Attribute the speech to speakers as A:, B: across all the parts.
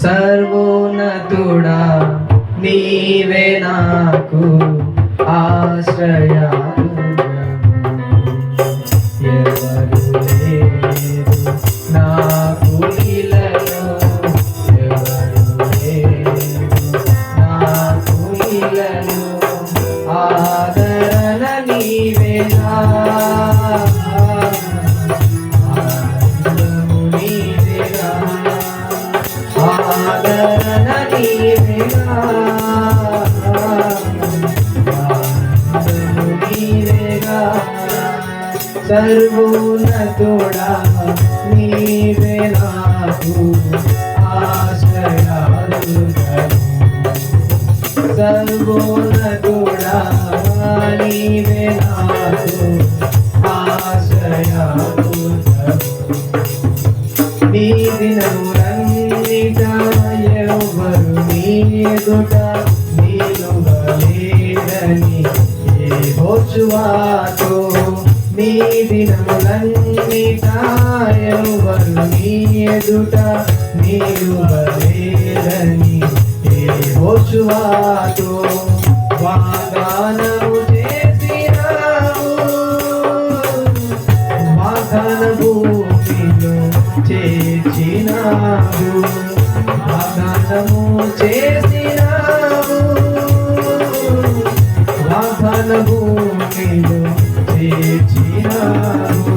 A: సర్వోన్నతుడా నీవే నాకు ఆశ్రయదుర్గము. ఎవరు లేరు నాకు ఇలలో, ఎవరు లేరు నాకు ఇలలో, ఆదరణ నీవేనా, ఆనందము నీవేనా, ఆదరణ నీవేనా, ఆనందము నీవేనా. సర్వోన్నతుడా నీవే నాకు ఆశ్రయదుర్గము. సర్వోన్నతుడా నీవే నాకు ఆశ్రయదుర్గము. నీ దినములన్నిట ఎవరు నీ ఎదుట నిలువలేరని యెహోషువతో, నీ దినములన్నిట ఎవరు నీ ఎదుట నిలువలేరని యెహోషువతో వాగ్దానము చేసినావు. వాగ్దాన భూమిలో చేర్చినావు, వాగ్దానము చేసినావు, వాగ్దాన భూమిలో చేర్చినావు.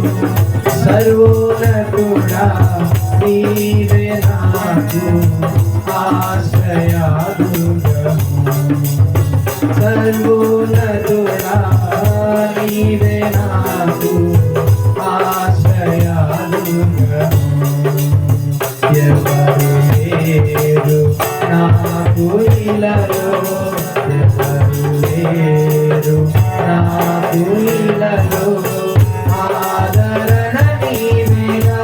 A: సర్వోన్నతుడా నీవే నాకు ఆశ్రయదుర్గము. సర్వోన్నతుడా నీవే నాకు ఆశ్రయదుర్గము. ఎవరు లేరు నాకు ఇలలో, ఎవరు లేరు నాకు ఇలలో, ఆదరణ నీవేనా,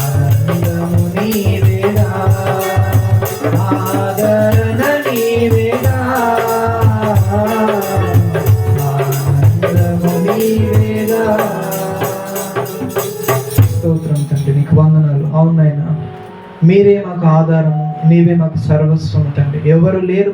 A: ఆనందము నీవేనా, ఆదరణ నీవేనా, ఆనందము నీవేనా. స్తోత్రం తండ్రి, నీకు వందనాలు. అవునైనా మీరే మాకు ఆధారము, నీవే మాకు సర్వస్వం తండ్రి. ఎవరు లేరు.